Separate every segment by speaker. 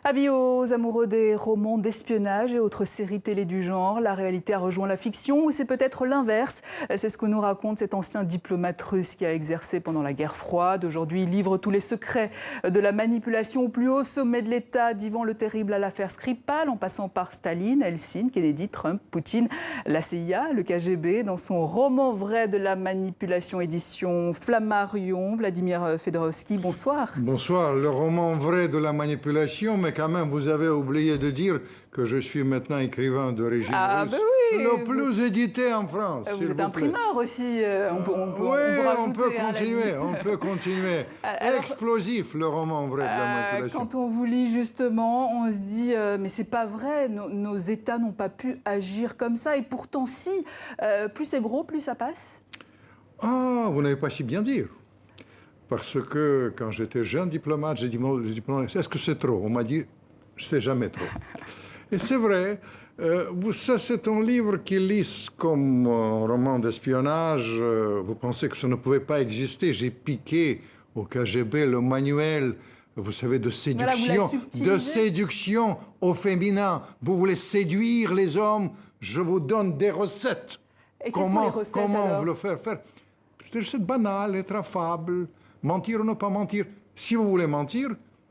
Speaker 1: Avis aux amoureux des romans d'espionnage et autres séries télé du genre. La réalité a rejoint la fiction ou c'est peut-être l'inverse? C'est ce que nous raconte cet ancien diplomate russe qui a exercé pendant la guerre froide. Aujourd'hui, il livre tous les secrets de la manipulation au plus haut sommet de l'État, d'Ivan le Terrible à l'affaire Skripal, en passant par Staline, Helsinki, Kennedy, Trump, Poutine, la CIA, le KGB. Dans son roman vrai de la manipulation, édition Flammarion, Vladimir Fedorovski, bonsoir.
Speaker 2: Bonsoir. Le roman vrai de la manipulation, mais quand même, vous avez oublié de dire que je suis maintenant écrivain d'origine russe.
Speaker 1: Ben oui,
Speaker 2: le plus édité en France.
Speaker 1: Vous êtes imprimeur aussi.
Speaker 2: On peut continuer. Alors, explosif, le roman vrai de la manipulation.
Speaker 1: Quand on vous lit justement, on se dit mais c'est pas vrai, nos États n'ont pas pu agir comme ça. Et pourtant, si, plus c'est gros, plus ça passe.
Speaker 2: Ah, vous n'avez pas si bien dire. Parce que quand j'étais jeune diplomate, j'ai dit, est-ce que c'est trop? On m'a dit, c'est jamais trop. Et c'est vrai, ça c'est un livre qui lit comme un roman d'espionnage. Vous pensez que ça ne pouvait pas exister. J'ai piqué au KGB le manuel, vous savez, de séduction, au féminin. Vous voulez séduire les hommes, je vous donne des recettes.
Speaker 1: Et comment
Speaker 2: vous le faire? Des recettes banales, être affable. Mentir ou ne pas mentir. Si vous voulez mentir,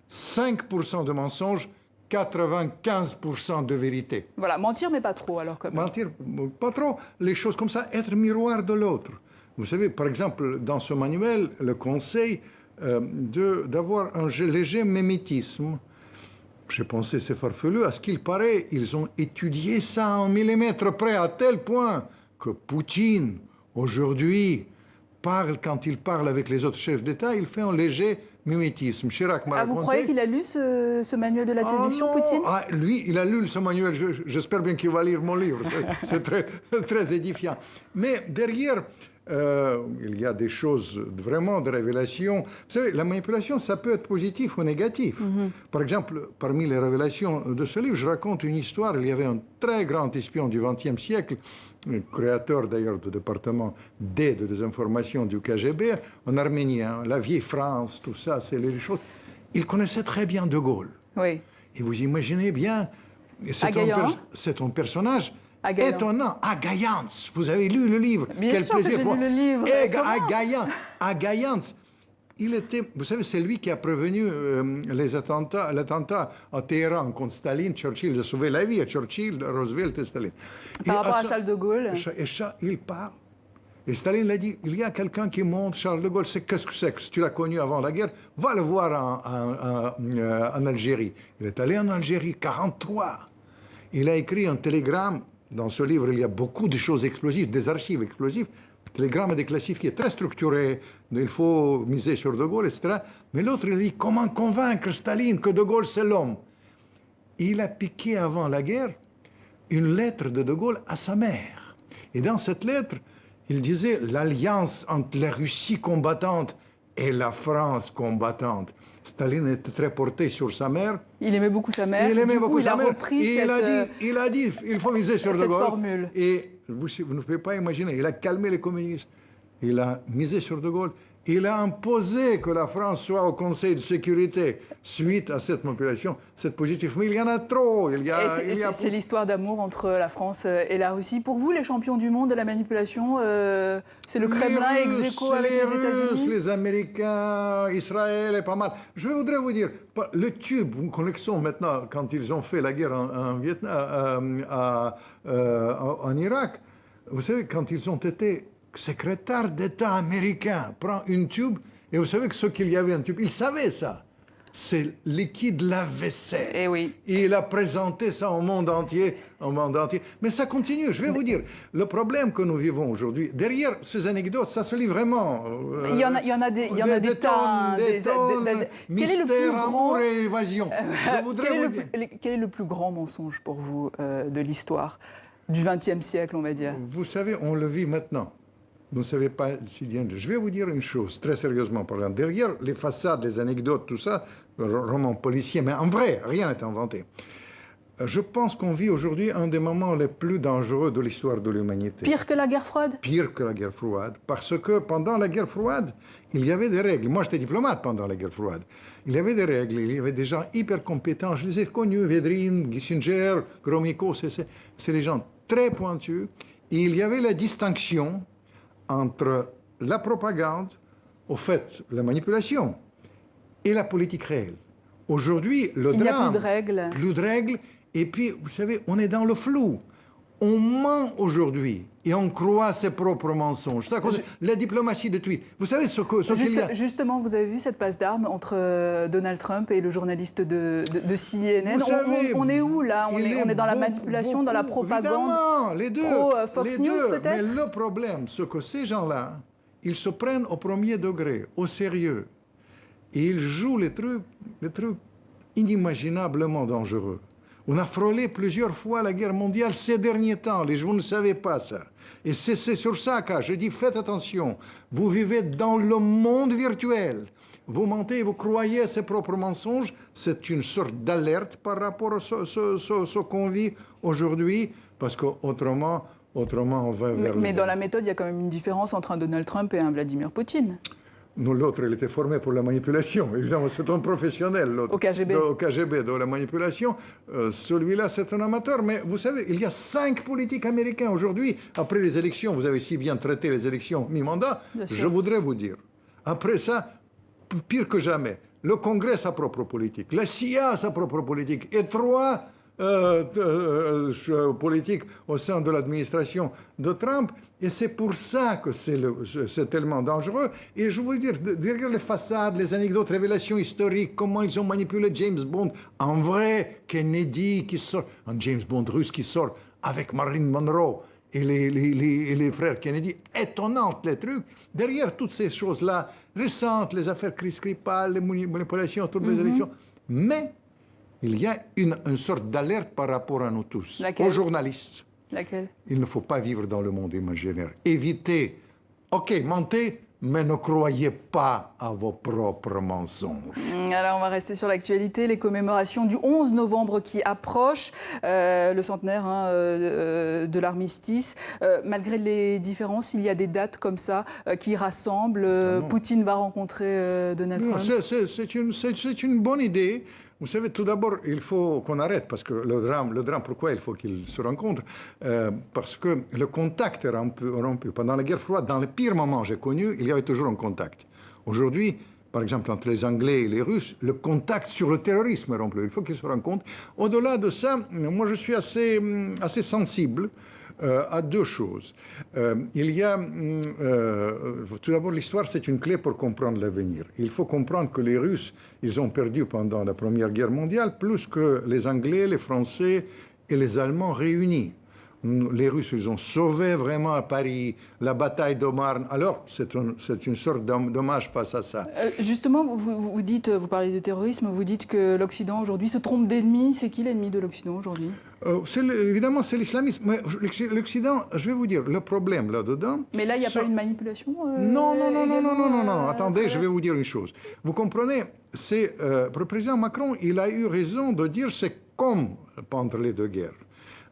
Speaker 2: 5% de mensonges, 95% de vérité.
Speaker 1: Voilà, mentir mais pas trop alors quand même.
Speaker 2: Mentir, pas trop. Les choses comme ça, être miroir de l'autre. Vous savez, par exemple, dans ce manuel, le conseil d'avoir un léger mimétisme. J'ai pensé, c'est farfelu. À ce qu'il paraît, ils ont étudié ça en millimètre près, à tel point que Poutine, aujourd'hui, quand il parle avec les autres chefs d'État, il fait un léger mimétisme. Chirac m'a raconté...
Speaker 1: Vous croyez qu'il a lu ce manuel de la séduction, Poutine?
Speaker 2: Lui, il a lu ce manuel. J'espère bien qu'il va lire mon livre. C'est très édifiant. Mais derrière, il y a des choses vraiment de révélation. Vous savez, la manipulation, ça peut être positif ou négatif. Par exemple, parmi les révélations de ce livre, je raconte une histoire. Il y avait un très grand espion du XXe siècle, créateur d'ailleurs du département D de désinformation du KGB, un Arménien, la vieille France, tout ça, c'est les choses. Il connaissait très bien De Gaulle.
Speaker 1: Oui.
Speaker 2: Et vous imaginez bien, c'est un personnage étonnant. Agayans, vous avez lu le livre.
Speaker 1: Bien
Speaker 2: Quel
Speaker 1: sûr
Speaker 2: plaisir.
Speaker 1: Que j'ai lu le livre.
Speaker 2: Agayans, il était, vous savez, c'est lui qui a prévenu l'attentat à Téhéran contre Staline, Churchill, de sauver la vie à Churchill, Roosevelt et Staline.
Speaker 1: Par rapport à Charles de Gaulle.
Speaker 2: Et il parle. Et Staline l'a dit, il y a quelqu'un qui monte, Charles de Gaulle, qu'est-ce que c'est? Que tu l'as connu avant la guerre, va le voir en Algérie. Il est allé en Algérie, 1943. Il a écrit un télégramme. Dans ce livre, il y a beaucoup de choses explosives, des archives explosives. Télégramme est déclassifié, très structuré. Il faut miser sur De Gaulle, etc. Mais l'autre, il dit, comment convaincre Staline que De Gaulle, c'est l'homme? Il a piqué avant la guerre une lettre de Gaulle à sa mère. Et dans cette lettre, il disait l'alliance entre la Russie combattante et la France combattante. Staline était très porté sur sa mère.
Speaker 1: Il aimait beaucoup sa mère.
Speaker 2: Il aimait beaucoup sa mère.
Speaker 1: Repris
Speaker 2: il a dit, il faut miser sur De Gaulle.
Speaker 1: Formule.
Speaker 2: Et vous ne pouvez pas imaginer, il a calmé les communistes. Il a misé sur De Gaulle. Il a imposé que la France soit au Conseil de sécurité suite à cette manipulation. C'est positif. Mais il y en a trop.
Speaker 1: C'est l'histoire d'amour entre la France et la Russie. Pour vous, les champions du monde de la manipulation, c'est le Kremlin ex aequo avec les États-Unis?
Speaker 2: Les Américains, Israël est pas mal. Je voudrais vous dire, le tube, une connexion maintenant, quand ils ont fait la guerre en Irak, vous savez, quand ils ont été secrétaire d'État américain prend une tube, et vous savez que ce qu'il y avait un tube, il savait ça. C'est liquide lave-vaisselle.
Speaker 1: Et oui.
Speaker 2: Et il a présenté ça au monde entier, Mais ça continue, je vais vous dire. Le problème que nous vivons aujourd'hui, derrière ces anecdotes, ça se lit vraiment.
Speaker 1: Il y en a des tonnes.
Speaker 2: Mystère, amour et évasion.
Speaker 1: Quel est le plus grand mensonge pour vous de l'histoire du XXe siècle, on va dire?
Speaker 2: Vous savez, on le vit maintenant. Vous ne savez pas si bien. Je vais vous dire une chose, très sérieusement parlant. Derrière les façades, les anecdotes, tout ça, le roman policier, mais en vrai, rien n'est inventé. Je pense qu'on vit aujourd'hui un des moments les plus dangereux de l'histoire de l'humanité.
Speaker 1: Pire que la guerre froide?
Speaker 2: Pire que la guerre froide, parce que pendant la guerre froide, il y avait des règles. Moi, j'étais diplomate pendant la guerre froide. Il y avait des règles, il y avait des gens hyper compétents. Je les ai connus, Védrine, Kissinger, Gromyko, c'est des gens très pointus. Et il y avait la distinction entre la propagande, au fait, la manipulation, et la politique réelle. Aujourd'hui, le drame...
Speaker 1: Il n'y a plus de règles.
Speaker 2: Plus de règles. Et puis, vous savez, on est dans le flou. On ment aujourd'hui et on croit ses propres mensonges. Ça cause la diplomatie de tweet. Vous savez qu'il y a...
Speaker 1: Justement, vous avez vu cette passe d'armes entre Donald Trump et le journaliste de CNN. On est où là? On est dans la manipulation, dans la propagande.
Speaker 2: Évidemment, les deux.
Speaker 1: Fox News peut-être.
Speaker 2: Mais le problème, c'est que ces gens-là, ils se prennent au premier degré, au sérieux. Et ils jouent les trucs inimaginablement dangereux. On a frôlé plusieurs fois la guerre mondiale ces derniers temps. Vous ne savez pas ça. Et c'est sur ça que je dis, faites attention. Vous vivez dans le monde virtuel. Vous mentez, vous croyez à ses propres mensonges. C'est une sorte d'alerte par rapport à ce qu'on vit aujourd'hui. Parce qu'autrement, on va vers...
Speaker 1: Mais dans la méthode, il y a quand même une différence entre un Donald Trump et un Vladimir Poutine.
Speaker 2: Non, l'autre, il était formé pour la manipulation. Évidemment, c'est un professionnel.
Speaker 1: Au KGB.
Speaker 2: Au KGB, de la manipulation. Celui-là, c'est un amateur. Mais vous savez, il y a 5 politiques américains aujourd'hui. Après les élections, vous avez si bien traité les élections mi-mandat. Je voudrais vous dire, après ça, pire que jamais, le Congrès a sa propre politique, la CIA a sa propre politique, et 3 politiques au sein de l'administration de Trump. Et c'est pour ça que c'est tellement dangereux. Et je veux dire, derrière les façades, les anecdotes, révélations historiques, comment ils ont manipulé James Bond, un vrai Kennedy qui sort, un James Bond russe qui sort avec Marilyn Monroe et les frères Kennedy, étonnantes les trucs. Derrière toutes ces choses-là, récentes, les affaires Chris Skripal, les manipulations autour des élections, mais il y a une sorte d'alerte par rapport à nous tous, aux journalistes.
Speaker 1: Laquelle?
Speaker 2: Il ne faut pas vivre dans le monde imaginaire. Évitez, ok, mentez, mais ne croyez pas à vos propres mensonges.
Speaker 1: Alors, on va rester sur l'actualité. Les commémorations du 11 novembre qui approchent, le centenaire de l'armistice. Malgré les différences, il y a des dates comme ça qui rassemblent. Poutine va rencontrer Donald Trump.
Speaker 2: C'est une bonne idée. Vous savez, tout d'abord, il faut qu'on arrête, parce que le drame, pourquoi il faut qu'ils se rencontrent? Parce que le contact est rompu. Pendant la guerre froide, dans les pires moments j'ai connus, il y avait toujours un contact. Aujourd'hui, par exemple, entre les Anglais et les Russes, le contact sur le terrorisme est rompu. Il faut qu'ils se rencontrent. Au-delà de ça, moi, je suis assez sensible à 2 choses. Il y a, tout d'abord, l'histoire, c'est une clé pour comprendre l'avenir. Il faut comprendre que les Russes, ils ont perdu pendant la Première Guerre mondiale plus que les Anglais, les Français et les Allemands réunis. Les Russes, ils ont sauvé vraiment à Paris, la bataille de Marne. Alors, c'est une sorte d'hommage face à ça.
Speaker 1: Justement, vous parlez de terrorisme, vous dites que l'Occident aujourd'hui se trompe d'ennemi. C'est qui l'ennemi de l'Occident aujourd'hui?
Speaker 2: Évidemment, c'est l'islamisme. Mais l'Occident, je vais vous dire, le problème là-dedans...
Speaker 1: Mais là, il n'y a pas une manipulation
Speaker 2: Non. Attendez, je vais vous dire une chose. Vous comprenez, le président Macron, il a eu raison de dire c'est comme pendant les 2 guerres.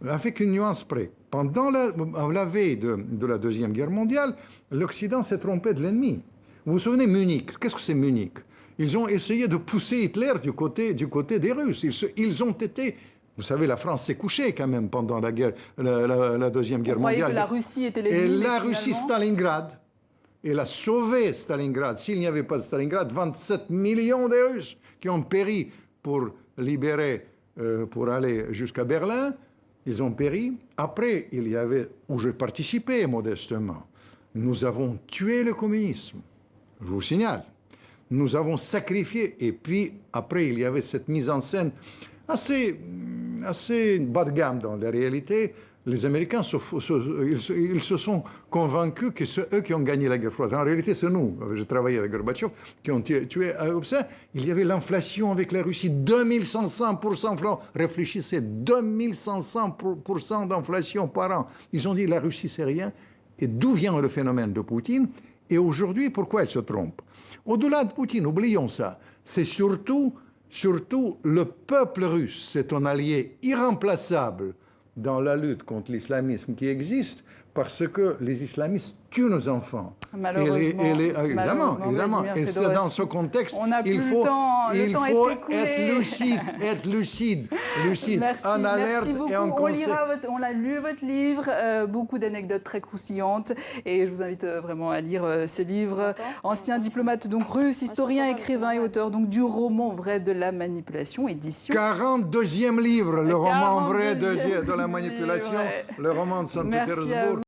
Speaker 2: Avec une nuance près. Pendant la veille de la Deuxième Guerre mondiale, l'Occident s'est trompé de l'ennemi. Vous vous souvenez, Munich, qu'est-ce que c'est Munich? Ils ont essayé de pousser Hitler du côté des Russes. Ils ont été... Vous savez, la France s'est couchée quand même pendant la Deuxième Guerre mondiale.
Speaker 1: Vous croyez que la Russie était l'ennemi?
Speaker 2: Et la Russie, Stalingrad, elle a sauvé Stalingrad. S'il n'y avait pas de Stalingrad, 27 millions de Russes qui ont péri pour libérer, pour aller jusqu'à Berlin. Ils ont péri. Après, il y avait, où je participais modestement, nous avons tué le communisme. Je vous signale. Nous avons sacrifié. Et puis, après, il y avait cette mise en scène assez bas de gamme dans la réalité. Les Américains, ils se sont convaincus que c'est eux qui ont gagné la guerre froide. En réalité, c'est nous, j'ai travaillé avec Gorbatchev, qui ont tué ça. Il y avait l'inflation avec la Russie, 2100%. Réfléchissez, 2100% d'inflation par an. Ils ont dit la Russie, c'est rien. Et d'où vient le phénomène de Poutine? Et aujourd'hui, pourquoi elle se trompe? Au-delà de Poutine, oublions ça. C'est surtout Surtout, le peuple russe, c'est un allié irremplaçable dans la lutte contre l'islamisme qui existe, parce que les islamistes tuent nos enfants.
Speaker 1: Malheureusement.
Speaker 2: Évidemment. Et c'est dans ce contexte, il faut être lucide.
Speaker 1: Merci,
Speaker 2: en alerte
Speaker 1: merci beaucoup.
Speaker 2: et en conseil.
Speaker 1: On a lu votre livre, beaucoup d'anecdotes très croustillantes, et je vous invite vraiment à lire ces livres. Ancien diplomate donc russe, historien, écrivain et auteur donc du roman vrai de la manipulation, édition.
Speaker 2: 42e livre, le roman vrai de la manipulation, le roman de Saint-Pétersbourg.